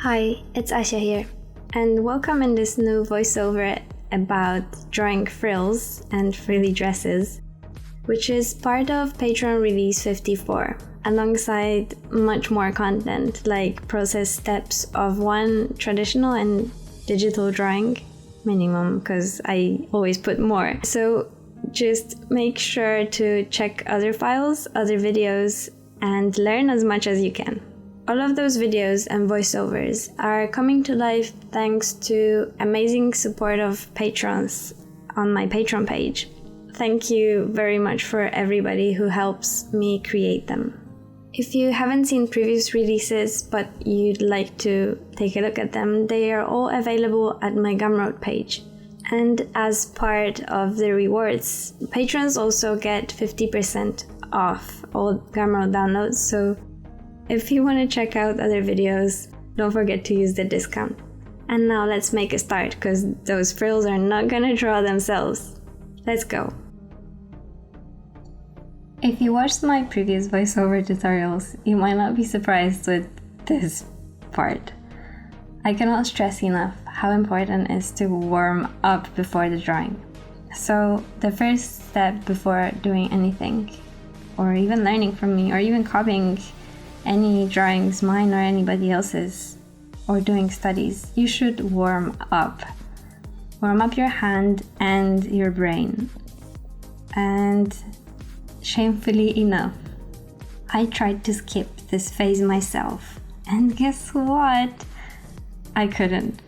Hi, it's Asha here, and welcome in this new voiceover about drawing frills and frilly dresses, which is part of Patreon Release 54, alongside much more content like process steps of one traditional and digital drawing, minimum, because I always put more. So just make sure to check other files, other videos, and learn as much as you can. All of those videos and voiceovers are coming to life thanks to amazing support of patrons on my Patreon page. Thank you very much for everybody who helps me create them. If you haven't seen previous releases but you'd like to take a look at them, they are all available at my Gumroad page. And as part of the rewards, patrons also get 50% off all Gumroad downloads, so if you want to check out other videos, don't forget to use the discount. And now let's make a start, because those frills are not gonna draw themselves. Let's go. If you watched my previous voiceover tutorials, you might not be surprised with this part. I cannot stress enough how important it is to warm up before the drawing. So the first step before doing anything, or even learning from me, or even copying any drawings, mine or anybody else's, or doing studies, you should warm up. Warm up your hand and your brain. And shamefully enough, I tried to skip this phase myself. And guess what? I couldn't.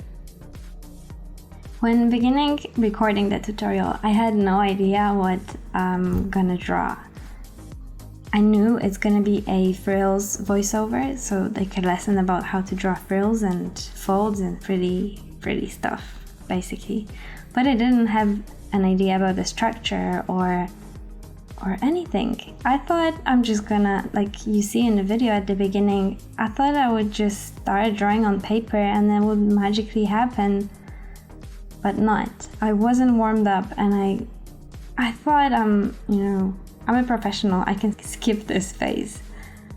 When beginning recording the tutorial, I had no idea what I'm gonna draw. I knew it's gonna be a frills voiceover, so like a lesson about how to draw frills and folds and pretty stuff, basically. But I didn't have an idea about the structure or anything. I thought I'm just gonna, like you see in the video at the beginning, I thought I would just start drawing on paper and then it would magically happen, but not. I wasn't warmed up, and I thought I'm a professional, I can skip this phase.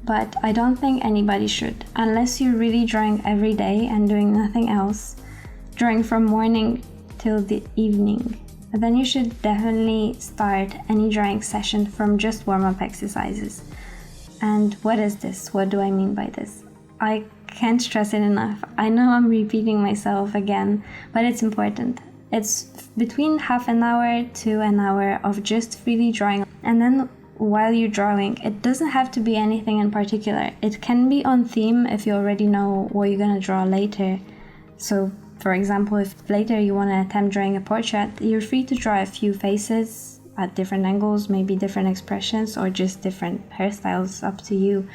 But I don't think anybody should, unless you're really drawing every day and doing nothing else, drawing from morning till the evening. Then you should definitely start any drawing session from just warm-up exercises. And what is this? What do I mean by this? I can't stress it enough. I know I'm repeating myself again, but it's important. It's between half an hour to an hour of just freely drawing. And then while you're drawing, it doesn't have to be anything in particular. It can be on theme if you already know what you're gonna draw later. So for example, if later you want to attempt drawing a portrait, you're free to draw a few faces at different angles, maybe different expressions, or just different hairstyles, up to you.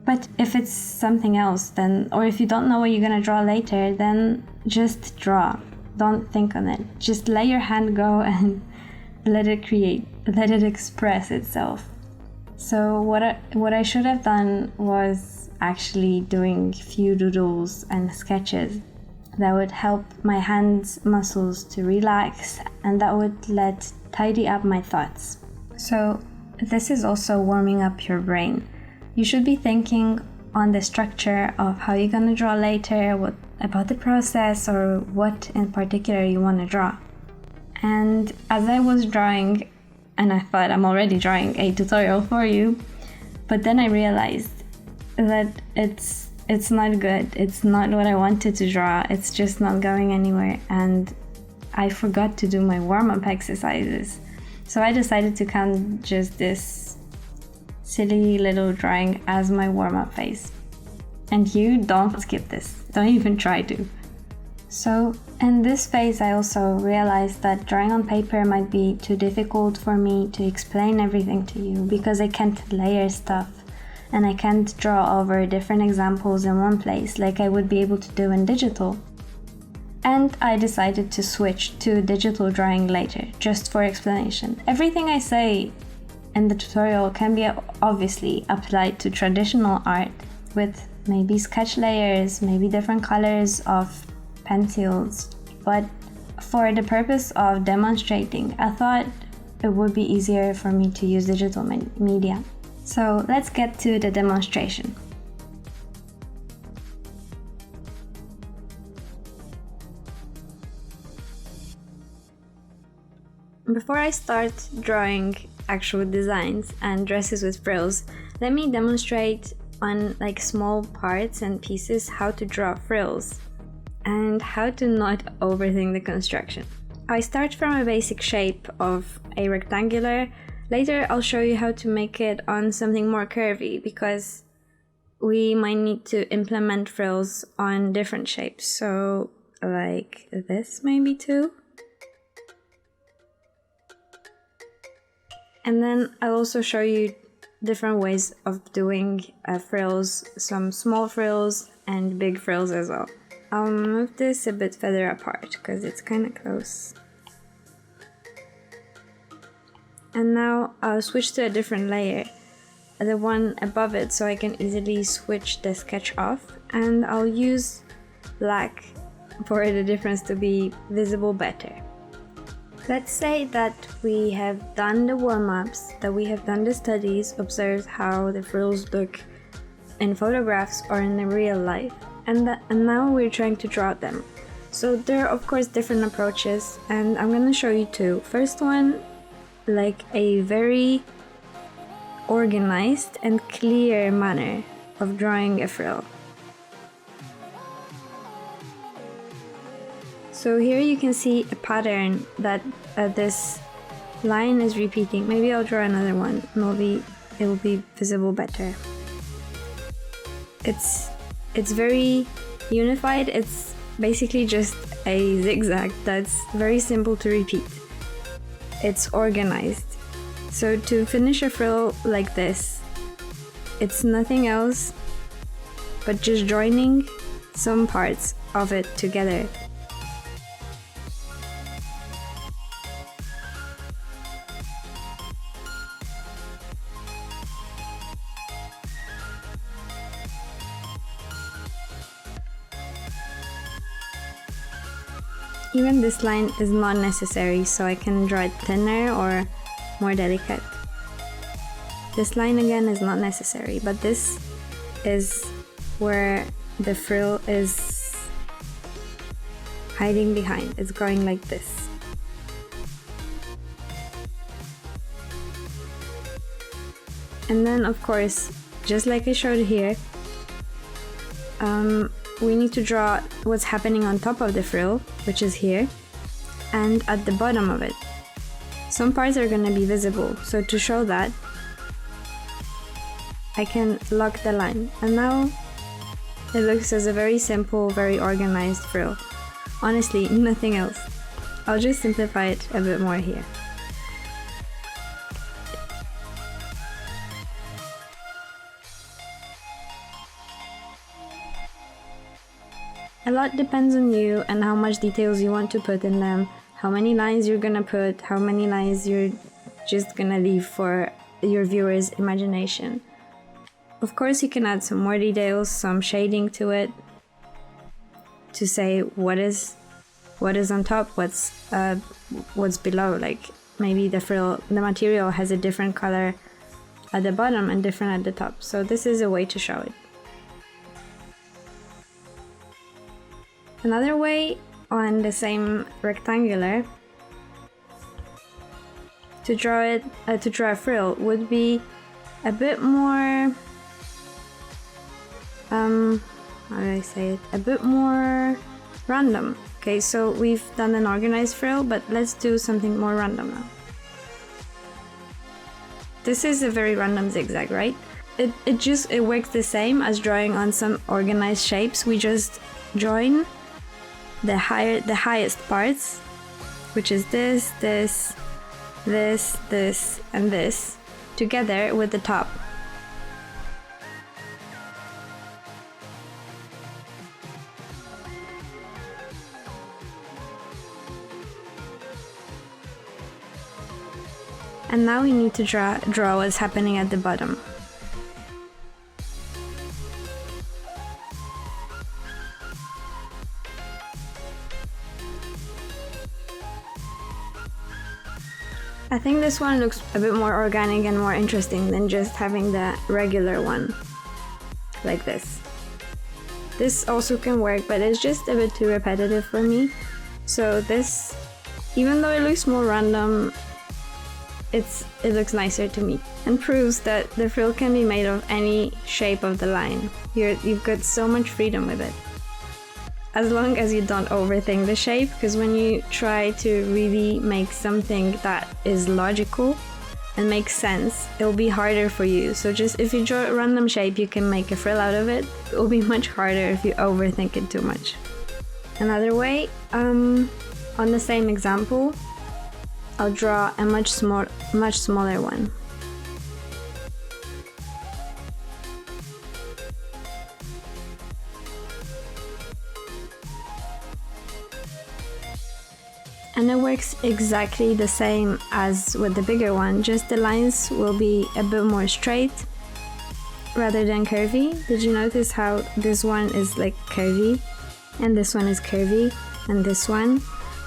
But if it's something else, then, or if you don't know what you're gonna draw later, then just draw. Don't think on it. Just let your hand go and let it create, let it express itself. So what I should have done was actually doing few doodles and sketches that would help my hands muscles to relax, and that would tidy up my thoughts. So this is also warming up your brain. You should be thinking on the structure of how you're gonna draw later, what about the process, or what in particular you want to draw. And as I was drawing, and I thought I'm already drawing a tutorial for you, but then I realized that it's not good. It's not what I wanted to draw. It's just not going anywhere, and I forgot to do my warm-up exercises. So I decided to count just this silly little drawing as my warm-up phase. And you don't skip this. Don't even try to. So in this phase, I also realized that drawing on paper might be too difficult for me to explain everything to you, because I can't layer stuff and I can't draw over different examples in one place like I would be able to do in digital. And I decided to switch to digital drawing later, just for explanation. Everything I say in the tutorial can be obviously applied to traditional art with maybe sketch layers, maybe different colors of pencils, but for the purpose of demonstrating, I thought it would be easier for me to use digital media. So let's get to the demonstration. Before I start drawing actual designs and dresses with frills, let me demonstrate on like small parts and pieces how to draw frills and how to not overthink the construction. I start from a basic shape of a rectangular. Later I'll show you how to make it on something more curvy because we might need to implement frills on different shapes. So like this maybe too. And then I'll also show you different ways of doing frills, some small frills and big frills as well. I'll move this a bit further apart because it's kind of close. And now I'll switch to a different layer, the one above it, so I can easily switch the sketch off, and I'll use black for the difference to be visible better. Let's say that we have done the warm-ups, that we have done the studies, observed how the frills look in photographs or in the real life, and now we're trying to draw them. So there are of course different approaches, and I'm gonna show you two. First one, like a very organized and clear manner of drawing a frill. So here you can see a pattern that this line is repeating. Maybe I'll draw another one, maybe it will be visible better. It's very unified. It's basically just a zigzag that's very simple to repeat. It's organized. So to finish a frill like this, it's nothing else but just joining some parts of it together. Even this line is not necessary, so I can draw it thinner or more delicate. This line again is not necessary, but this is where the frill is hiding behind. It's going like this. And then of course, just like I showed here, we need to draw what's happening on top of the frill, which is here, and at the bottom of it. Some parts are going to be visible, so to show that, I can lock the line, and now it looks as a very simple, very organized frill. Honestly, nothing else. I'll just simplify it a bit more here. A lot depends on you and how much details you want to put in them, how many lines you're gonna put, how many lines you're just gonna leave for your viewer's imagination. Of course, you can add some more details, some shading to it, to say what is on top, what's below. Like maybe the material has a different color at the bottom and different at the top. So this is a way to show it. Another way on the same rectangular to draw a frill would be a bit more, how do I say it? A bit more random. Okay, so we've done an organized frill, but let's do something more random now. This is a very random zigzag, right? It works the same as drawing on some organized shapes. We just join the highest parts, which is this, and this, together with the top. And now we need to draw what's happening at the bottom. I think this one looks a bit more organic and more interesting than just having the regular one like this. This also can work, but it's just a bit too repetitive for me. So this Even though it looks more random, it looks nicer to me, and proves that the frill can be made of any shape of the line. You've got so much freedom with it. As long as you don't overthink the shape, because when you try to really make something that is logical and makes sense, it'll be harder for you. So just if you draw a random shape, you can make a frill out of it. It'll be much harder if you overthink it too much. Another way, on the same example, I'll draw a much smaller one. And it works exactly the same as with the bigger one, just the lines will be a bit more straight rather than curvy. Did you notice how this one is like curvy and this one is curvy and this one?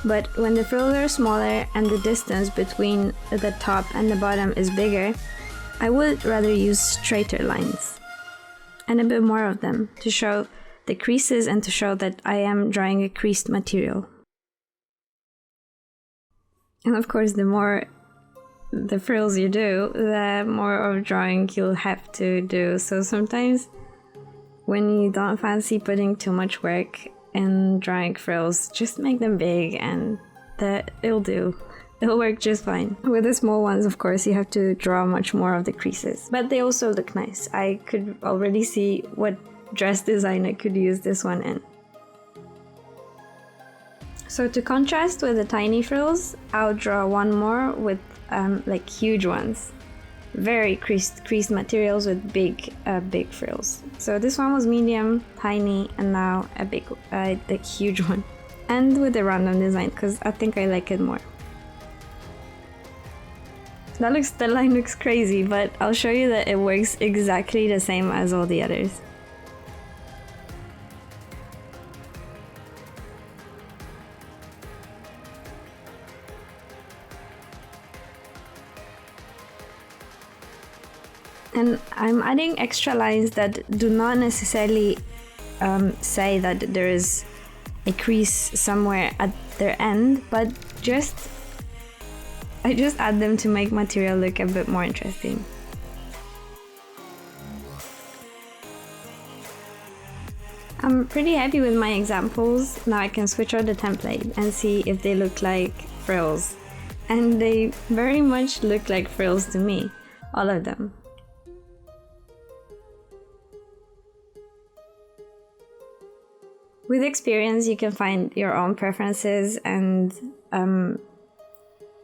But when the frills are smaller and the distance between the top and the bottom is bigger, I would rather use straighter lines and a bit more of them to show the creases and to show that I am drawing a creased material. And of course, the more the frills you do, the more of drawing you'll have to do. So sometimes when you don't fancy putting too much work in drawing frills, just make them big and it'll do. It'll work just fine. With the small ones, of course, you have to draw much more of the creases. But they also look nice. I could already see what dress design I could use this one in. So to contrast with the tiny frills, I'll draw one more with like huge ones. Very creased materials with big frills. So this one was medium, tiny, and now a big, the huge one. And with a random design, because I think I like it more. The line looks crazy, but I'll show you that it works exactly the same as all the others. And I'm adding extra lines that do not necessarily say that there is a crease somewhere at their end, but I just add them to make material look a bit more interesting. I'm pretty happy with my examples. Now I can switch out the template and see if they look like frills. And they very much look like frills to me, all of them. With experience, you can find your own preferences and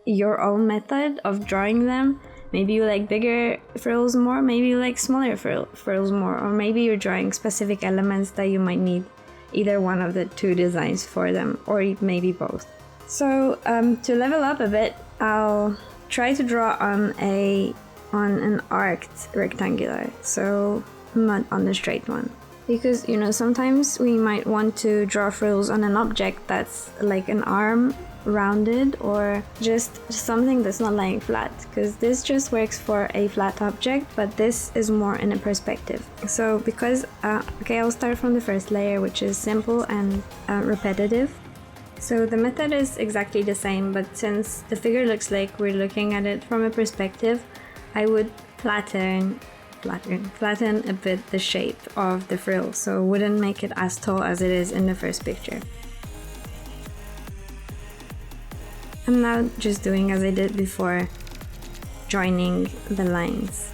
your own method of drawing them. Maybe you like bigger frills more, maybe you like smaller frills more, or maybe you're drawing specific elements that you might need either one of the two designs for them, or maybe both. So to level up a bit, I'll try to draw on an arced rectangular, so not on the straight one. Because, you know, sometimes we might want to draw frills on an object that's like an arm rounded, or just something that's not lying flat, because this just works for a flat object, but this is more in a perspective. So because, I'll start from the first layer, which is simple and repetitive. So the method is exactly the same, but since the figure looks like we're looking at it from a perspective, I would flatten a bit the shape of the frill, so it wouldn't make it as tall as it is in the first picture. I'm now just doing as I did before, joining the lines.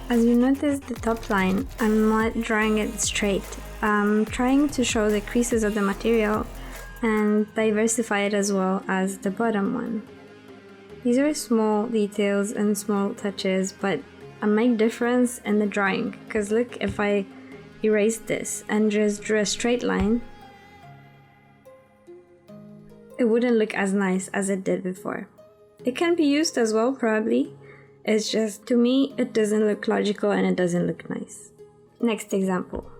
As you notice, the top line, I'm not drawing it straight. I'm trying to show the creases of the material and diversify it as well as the bottom one. These are small details and small touches, but a make difference in the drawing, because look, if I erase this and just drew a straight line, it wouldn't look as nice as it did before. It can be used as well, probably. It's just, to me, it doesn't look logical and it doesn't look nice. Next example.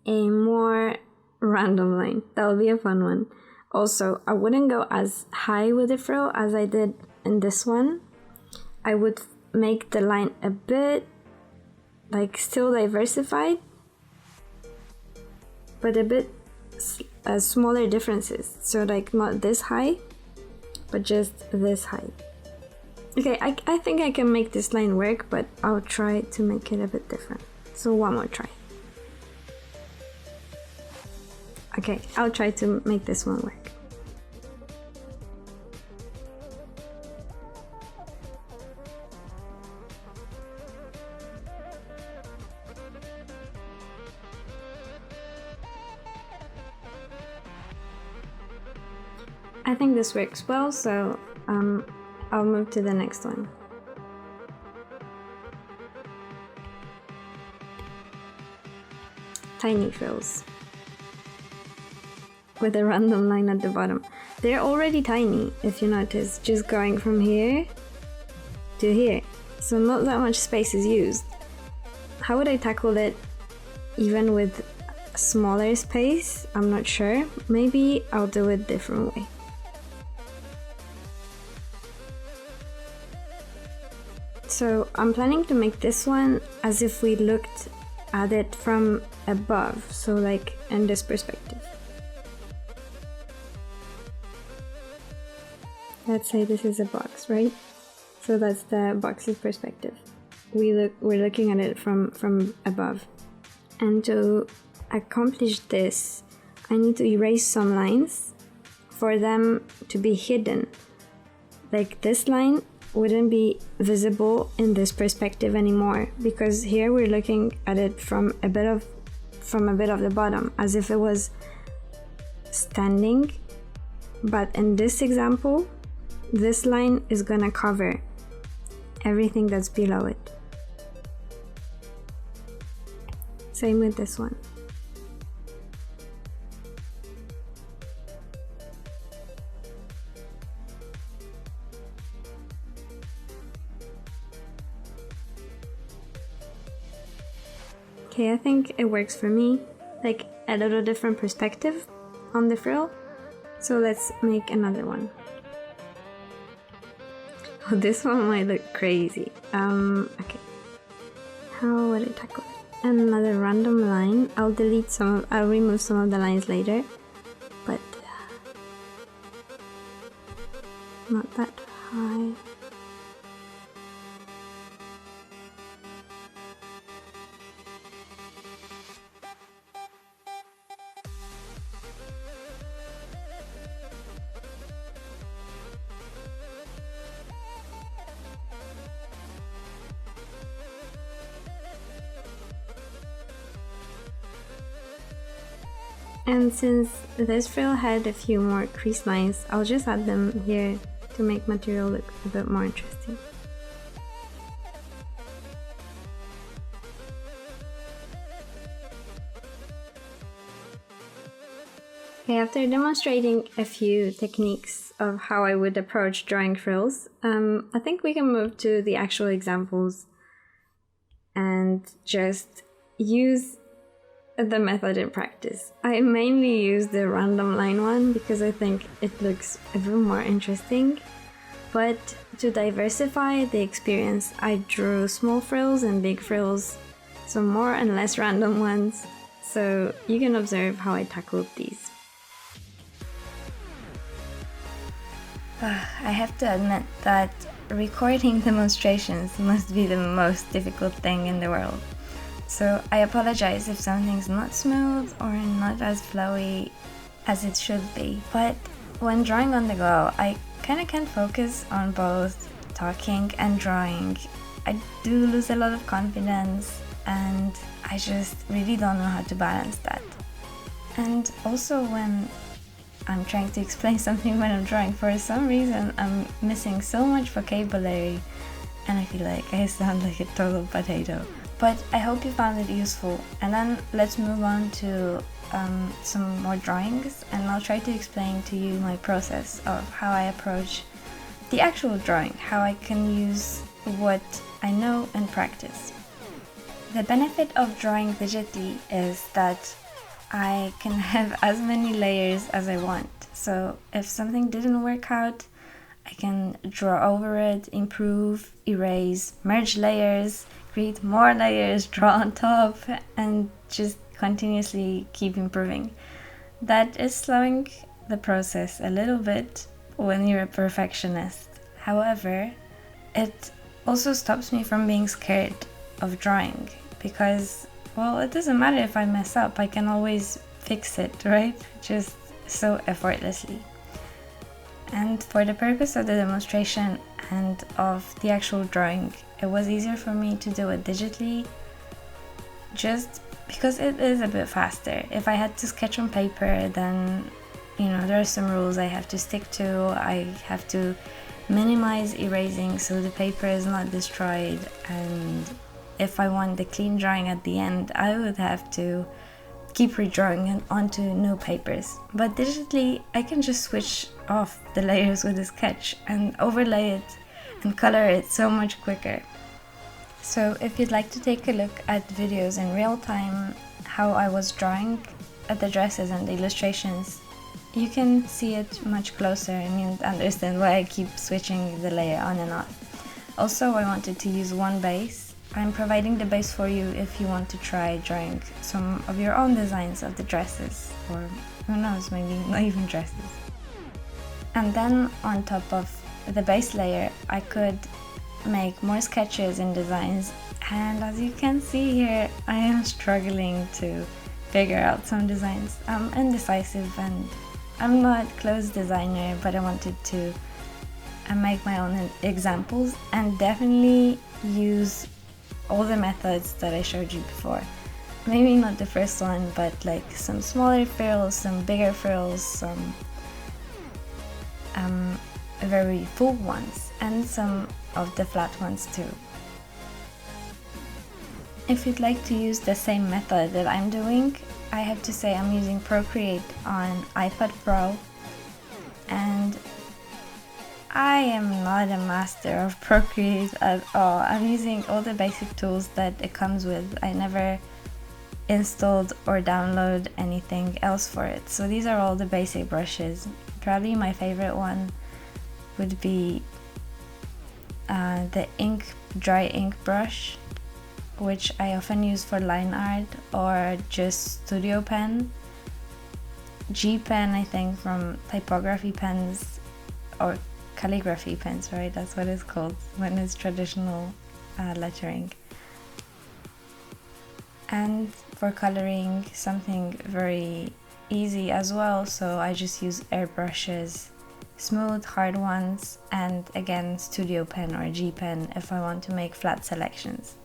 A more random line. That'll be a fun one. Also, I wouldn't go as high with the frill as I did in this one. I would make the line a bit like still diversified, but a bit smaller differences. So like not this high, but just this high. Okay, I think I can make this line work, but I'll try to make it a bit different. So one more try. Okay, I'll try to make this one work. I think this works well, so I'll move to the next one. Tiny frills with a random line at the bottom. They're already tiny, if you notice, just going from here to here. So not that much space is used. How would I tackle it even with smaller space? I'm not sure. Maybe I'll do it a different way. So I'm planning to make this one as if we looked at it from above, so like in this perspective. Let's say this is a box, right? So that's the box's perspective. We're looking at it from above. And to accomplish this, I need to erase some lines for them to be hidden. Like this line wouldn't be visible in this perspective anymore, because here we're looking at it from a bit of the bottom, as if it was standing. But in this example, this line is gonna cover everything that's below it. Same with this one. Okay, I think it works for me, like a little different perspective on the frill. So let's make another one. Oh, this one might look crazy. Okay. How would I tackle it? Another random line. I'll remove some of the lines later, but not that high. And since this frill had a few more crease lines, I'll just add them here to make material look a bit more interesting. Okay, after demonstrating a few techniques of how I would approach drawing frills, I think we can move to the actual examples and just use the method in practice. I mainly use the random line one because I think it looks a bit more interesting, but to diversify the experience, I drew small frills and big frills, some more and less random ones, so you can observe how I tackled these. I have to admit that recording demonstrations must be the most difficult thing in the world. So I apologize if something's not smooth or not as flowy as it should be. But when drawing on the go, I kind of can't focus on both talking and drawing. I do lose a lot of confidence and I just really don't know how to balance that. And also when I'm trying to explain something when I'm drawing, for some reason I'm missing so much vocabulary and I feel like I sound like a total potato. But I hope you found it useful, and then let's move on to some more drawings, and I'll try to explain to you my process of how I approach the actual drawing, how I can use what I know and practice. The benefit of drawing digitally is that I can have as many layers as I want. So if something didn't work out, I I can draw over it, improve, erase, merge layers, create more layers, draw on top, and just continuously keep improving. That is slowing the process a little bit when you're a perfectionist. However, it also stops me from being scared of drawing because, well, it doesn't matter if I mess up, I can always fix it, right? Just so effortlessly. And for the purpose of the demonstration and of the actual drawing, it was easier for me to do it digitally just because it is a bit faster. If I had to sketch on paper, then, you know, there are some rules I have to stick to. I have to minimize erasing so the paper is not destroyed, and if I want the clean drawing at the end, I would have to keep redrawing it onto new papers. But digitally, I can just switch off the layers with a sketch and overlay it and color it so much quicker. So if you'd like to take a look at videos in real time, how I was drawing at the dresses and the illustrations, you can see it much closer and you'll understand why I keep switching the layer on and off. Also, I wanted to use one base. I'm providing the base for you if you want to try drawing some of your own designs of the dresses, or who knows, maybe not even dresses. And then on top of the base layer, I could make more sketches and designs, and as you can see here, I am struggling to figure out some designs. I'm indecisive and I'm not a clothes designer, but I wanted to make my own examples and definitely use all the methods that I showed you before. Maybe not the first one, but like some smaller frills, some bigger frills, some very full ones, and some of the flat ones too. If you'd like to use the same method that I'm doing, I have to say I'm using Procreate on iPad Pro, and I am not a master of Procreate at all. I'm using all the basic tools that it comes with. I never installed or download anything else for it. So these are all the basic brushes. Probably my favorite one would be the dry ink brush, which I often use for line art, or just Studio Pen. G Pen, I think, from typography pens, or calligraphy pens, right? That's what it's called when it's traditional lettering. And for coloring, something very easy as well, so I just use airbrushes, smooth, hard ones, and again Studio Pen or G Pen if I want to make flat selections.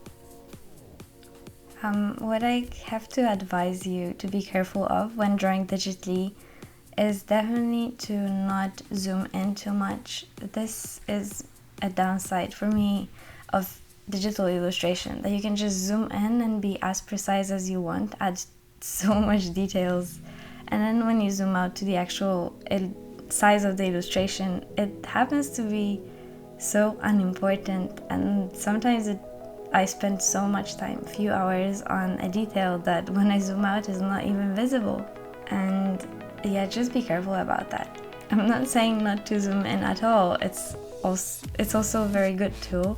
What I have to advise you to be careful of when drawing digitally is definitely to not zoom in too much. This is a downside for me of digital illustration, that you can just zoom in and be as precise as you want, add so much details, and then when you zoom out to the actual size of the illustration, it happens to be so unimportant, and sometimes I spend so much time, few hours, on a detail that when I zoom out is not even visible. And yeah, just be careful about that. I'm not saying not to zoom in at all. It's also a very good tool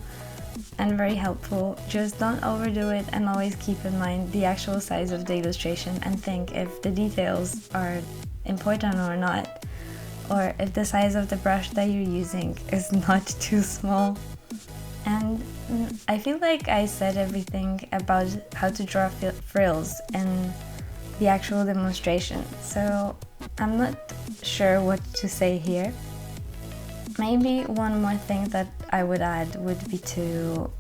and very helpful. Just don't overdo it, and always keep in mind the actual size of the illustration and think if the details are important or not, or if the size of the brush that you're using is not too small. And I feel like I said everything about how to draw frills in the actual demonstration, so I'm not sure what to say here. Maybe one more thing that I would add would be to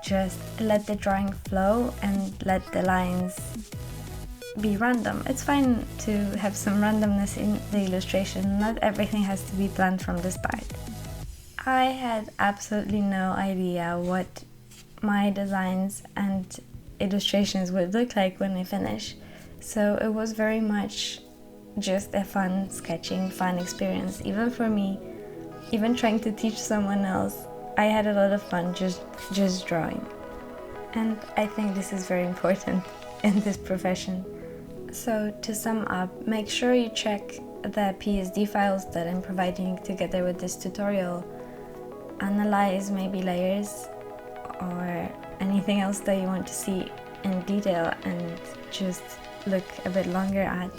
just let the drawing flow and let the lines be random. It's fine to have some randomness in the illustration, not everything has to be planned from the start. I had absolutely no idea what my designs and illustrations would look like when I finish, so it was very much just a fun sketching, fun experience, even for me. Even trying to teach someone else, I had a lot of fun just drawing. And I think this is very important in this profession. So to sum up, make sure you check the PSD files that I'm providing together with this tutorial analyze maybe layers or anything else that you want to see in detail and just look a bit longer at.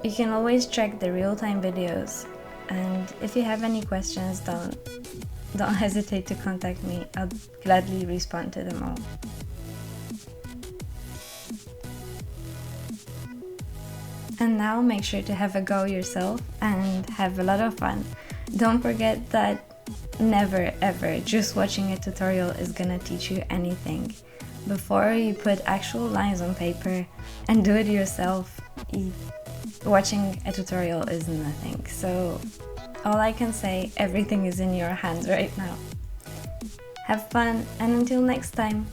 You can always check the real-time videos, and if you have any questions, don't hesitate to contact me. I'll gladly respond to them all. And now make sure to have a go yourself and have a lot of fun. Don't forget that never ever just watching a tutorial is gonna teach you anything. Before you put actual lines on paper and do it yourself, watching a tutorial is nothing. So all I can say, everything is in your hands right now. Have fun, and until next time.